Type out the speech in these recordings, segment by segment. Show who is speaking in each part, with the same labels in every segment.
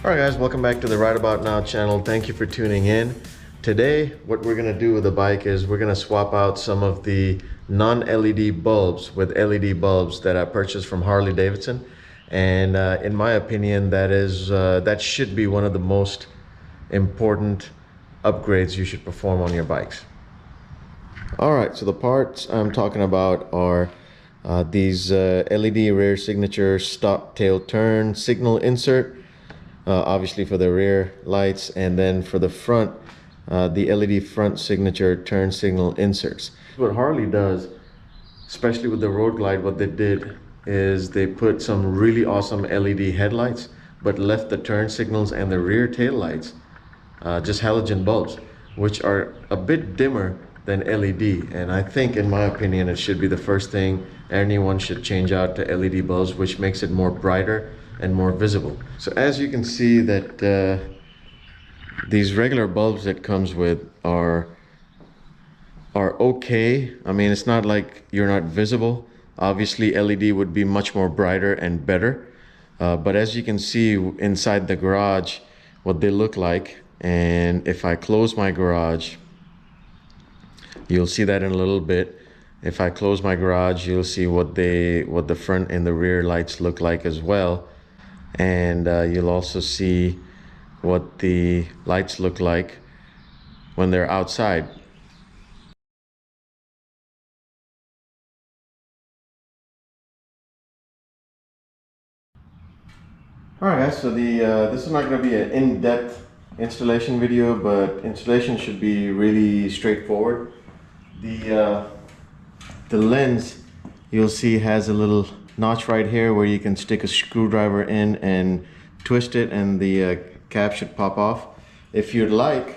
Speaker 1: Alright guys, welcome back to the Right About Now channel. Thank you for tuning in. Today, what we're going to do with the bike is we're going to swap out some of the non-LED bulbs with LED bulbs that I purchased from Harley Davidson. And in my opinion, that should be one of the most important upgrades you should perform on your bikes. Alright, so the parts I'm talking about are these LED rear signature stop tail turn signal insert. Obviously for the rear lights, and then for the front, the LED front signature turn signal inserts. What Harley does, especially with the Road Glide, what they did is they put some really awesome LED headlights, but left the turn signals and the rear tail lights just halogen bulbs, which are a bit dimmer than LED. And I think, in my opinion, it should be the first thing anyone should change out to LED bulbs, which makes it more brighter and more visible. So as you can see that these regular bulbs that comes with are okay. I mean, it's not like you're not visible. Obviously LED would be much more brighter and better, but as you can see inside the garage what they look like, and if I close my garage, you'll see that in a little bit. If I close my garage, you'll see what the front and the rear lights look like as well. And you'll also see what the lights look like when they're outside. Alright guys, so this is not going to be an in-depth installation video, but installation should be really straightforward. The lens, you'll see, has a little notch right here where you can stick a screwdriver in and twist it, and the cap should pop off. If you'd like,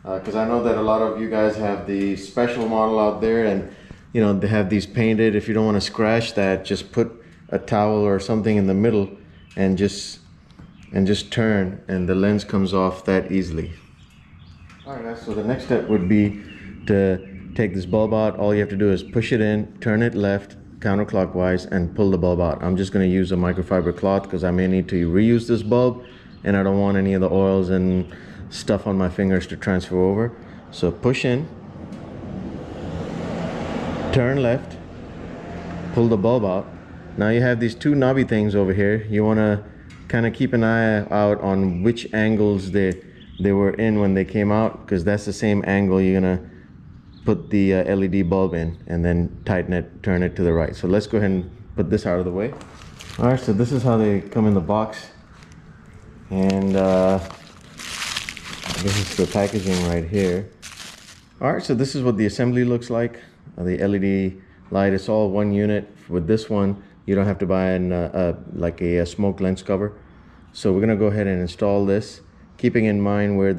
Speaker 1: because I know that a lot of you guys have the special model out there, and you know they have these painted. If you don't want to scratch that, just put a towel or something in the middle and just turn, and the lens comes off that easily. Alright guys, so the next step would be to take this bulb out. All you have to do is push it in, turn it left counterclockwise, and pull the bulb out. I'm just going to use a microfiber cloth because I may need to reuse this bulb, and I don't want any of the oils and stuff on my fingers to transfer over. So push in, turn left, pull the bulb out. Now you have these two knobby things over here. You want to kind of keep an eye out on which angles they were in when they came out, because that's the same angle you're gonna put the LED bulb in, and then tighten it, turn it to the right. So let's go ahead and put this out of the way. All right, so this is how they come in the box, and this is the packaging right here. All right, so this is what the assembly looks like. The LED light, it's all one unit. With this one, you don't have to buy like a smoke lens cover. So we're gonna go ahead and install this, keeping in mind where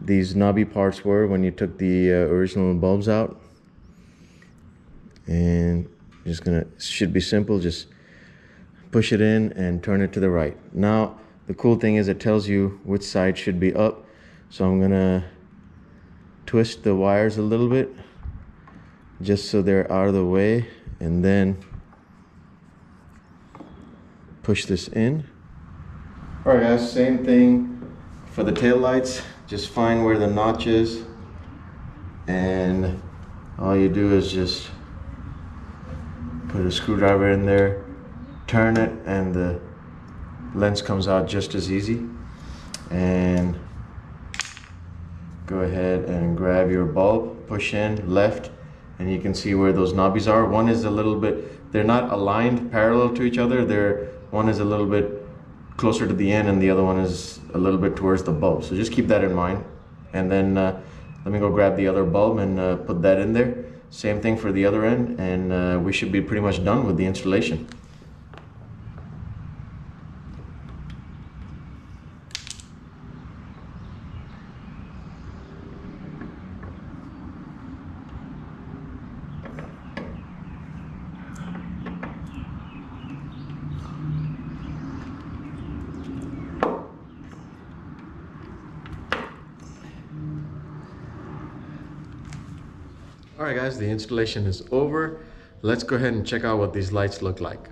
Speaker 1: these knobby parts were when you took the original bulbs out. And should be simple, just push it in and turn it to the right. Now the cool thing is it tells you which side should be up. So I'm gonna twist the wires a little bit just so they're out of the way, and then push this in. All right guys, same thing for the tail lights. Just find where the notch is, and all you do is just put a screwdriver in there, turn it, and the lens comes out just as easy. And go ahead and grab your bulb, push in left, and you can see where those knobbies are. One is a little bit, they're not aligned parallel to each other. One is a little bit closer to the end, and the other one is a little bit towards the bulb. So just keep that in mind. And then let me go grab the other bulb and put that in there. Same thing for the other end, and we should be pretty much done with the installation. Alright guys, the installation is over. Let's go ahead and check out what these lights look like.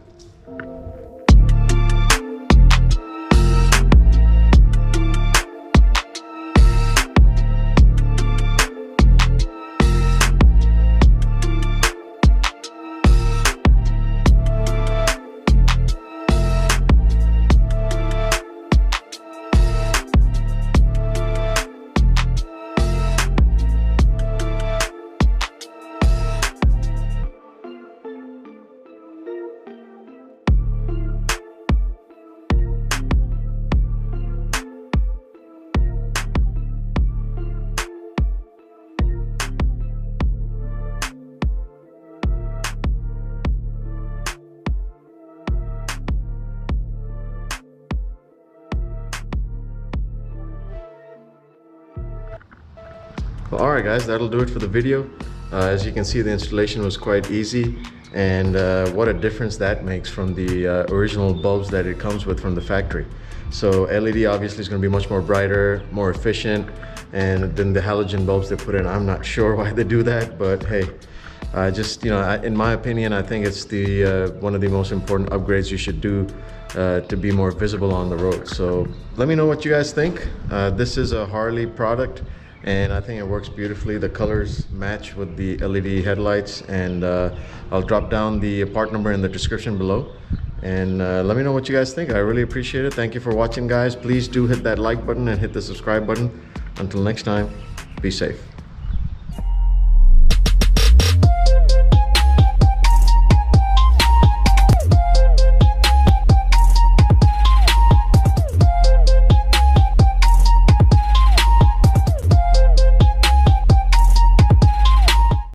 Speaker 1: Well, all right, guys, that'll do it for the video. As you can see, the installation was quite easy, and what a difference that makes from the original bulbs that it comes with from the factory. So LED obviously is going to be much more brighter, more efficient, and then the halogen bulbs they put in, I'm not sure why they do that, but hey, just, you know, in my opinion, I think it's the one of the most important upgrades you should do to be more visible on the road. So let me know what you guys think. This is a Harley product, and I think it works beautifully. The colors match with the LED headlights, and I'll drop down the part number in the description below. And let me know what you guys think. I really appreciate it. Thank you for watching, guys. Please do hit that like button and hit the subscribe button. Until next time, be safe.